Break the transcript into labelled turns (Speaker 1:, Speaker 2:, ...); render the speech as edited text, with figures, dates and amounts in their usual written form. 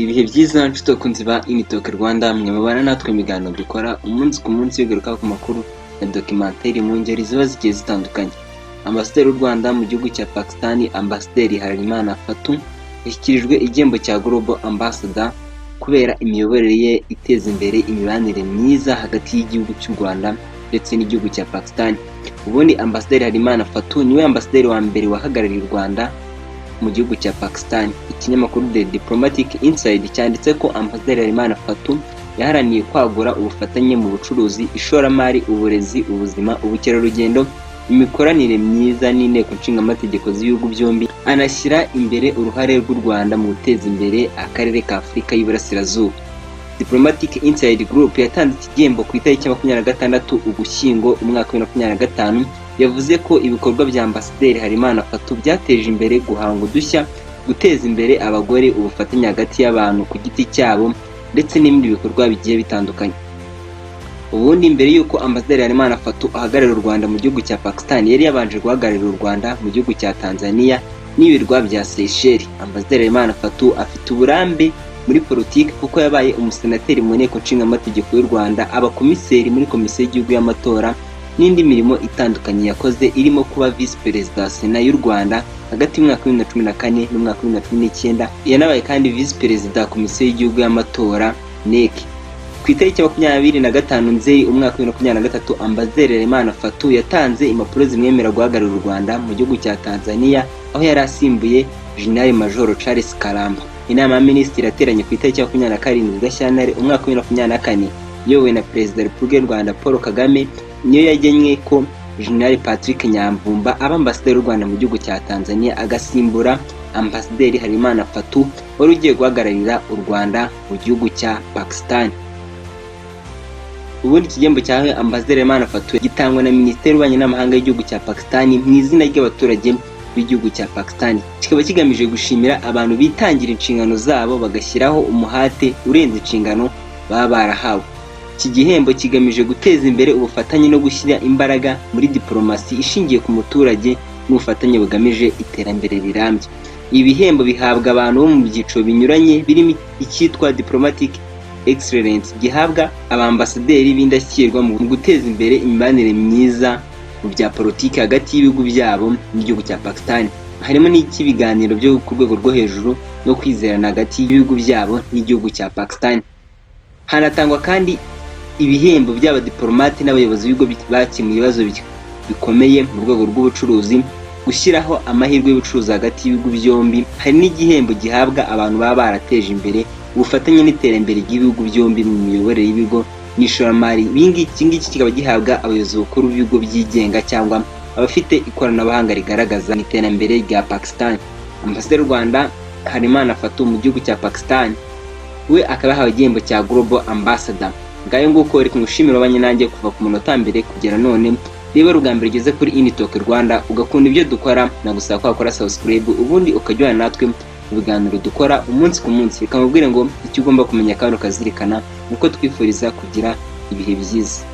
Speaker 1: Ibihe byiza nshuti bakunzi ba Talk Rwanda, mwe mubana natwe ibiganiro dukora umunsi ku munsi bigaruka ku makuru ya documentaire mu ngeri ziba zigiye zitandukanye. Ambasaderi w'u Rwanda mu gihugu cya Pakistan, Ambasaderi Harerimana Fatou, yashyikirijwe igihembo cya Global Ambassador kubera imiyoborere ye iteza imbere imibanire myiza hagati y'igihugu cy'u Rwanda ndetse n'igihugu cya Pakistan. Ubundi Ambasaderi Harerimana Fatou niwe ambasaderi wa mbere wahagarariye u Rwanda mu gihugu cya Pakistan. Ikinyamakuru The Diplomatic Inside cyanditse ko Ambasaderi Harerimana Fatou yaharaniye kwagura ubufatanye mu bucuruzi, ishoramari, uburezi, ubuzima, ubukerarugendo, imikoranire myiza n'inteko nshingamategeko z'ibihugu byombi, anashyira imbere uruhare rw'u Rwanda mu guteza imbere akarere ka Afurika y'Iburasirazuba. Diplomatic Inside Group yatanze iki gihembo ku itariki 26 Ugushyingo umwaka wa 2025. Yavuze ko ibikorwa bya Ambasaderi Harerimana Fatou byateje imbere guhanga udushya, guteza imbere abagore, ubufatanye hagati y'abantu ku giti cyabo ndetse n'ibindi bikorwa bigiye bitandukanye. Ubundi mbere yuko Ambasaderi Harerimana Fatou ahagararira u Rwanda mu gihugu cya Pakistan, yari yabanje guhagararira u Rwanda mu gihugu cya Tanzania n'ibirwa bya Seychelles. Ambasaderi Harerimana Fatou afite uburambe muri politiki kuko yabaye umusenateri mu nteko nshingamategeko y'u Rwanda, abakomiseri muri komisiyo y'igihugu y'amatora n'indi mirimo itandukanye yakoze, irimo kuba vice perezida wa Sena y'u Rwanda hagati y'umwaka wa 2014 n'umwaka wa 2019. Yanabaye kandi vice perezida wa komisiyo y'igihugu y'amatora NEC. Ku itariki 25 Nzeri umwaka wa 2023, Ambasaderi Harerimana Fatou yatanze impapuro zimwemerera guhagararira u Rwanda mu gihugu cya Tanzania, aho yari asimbuye General Major Charles Karamba. Inama ya Minisitiri yateranye ku itariki 27 Gashyantare umwaka wa 2024 yowe na Perezida wa Repubulika y'u Rwanda Paul Kagame, niyo yagennye ko General Patrick Nyamvumba aba Ambasaderi w'u Rwanda mu gihugu cya Tanzania, agasimbura Ambasaderi Harerimana Fatou wari ugiye guhagararira u Rwanda mu gihugu cya Pakistan. Ubundi igihembo cyahawe Ambasaderi Harerimana Fatou gitangwa na Minisiteri y'Ububanyi n'Amahanga y'igihugu cya Pakistan mu izina ry'abaturage b'igihugu cya Pakistan. Kikaba kigamije gushimira abantu bitangira inshingano zabo bagashyiraho umuhate urenze inshingano baba barahawe. Iki gihembo kigamije guteza imbere ubufatanye no gushyira imbaraga muri diplomasi ishingiye ku muturage n'ubufatanye bugamije iterambere rirambye. Ibi bihembo bihabwa abantu bo mu byiciro binyuranye, birimo icyitwa Diplomatic Excellence gihabwa abambasaderi b'indashyikirwa mu guteza imbere imibanire myiza mu bya politiki hagati y'ibihugu byabo n'igihugu cya Pakistan. Harimo n'ikibiganiro byo ku rwego rwo hejuru no kwizerana hagati y'ibihugu byabo n'igihugu cya Pakistan. Hanatangwa kandi ibihembo by'abadiplomate n'abayobozi b'ibigo bakemuye ibibazo bikomeye mu rwego rw'ubucuruzi, gushyiraho amahirwe y'ubucuruzi hagati y'ibihugu byombi. Hari n'igihembo gihabwa abantu baba barateje imbere ubufatanye n'iterambere ry'ibihugu byombi mu miyoborere y'ibigo n'ishoramari. Iki ngiki kikaba gihabwa abayobozi bakuru b'ibigo byigenga cyangwa abafite ikoranabuhanga rigaragaza iterambere rya Pakistan. Ambasaderi w'u Rwanda Harerimana Fatou mu gihugu cya Pakistan, we akaba yahawe igihembo cya Global Ambassador. Ngayo nguko reka ngushimire wabanye nanjye kuva ku munota mbere kugera none. Niba rugambere ugeze kuri Talk Rwanda ugakunda ibyo dukora, nagusaba ko wakora subscribe ubundi ukajyana natwe mu biganiro dukora umunsi ku munsi. Reka mubwire ngo icyo ugomba kumenya kandi ukazirikana nuko twifuriza kugira ibihe byiza.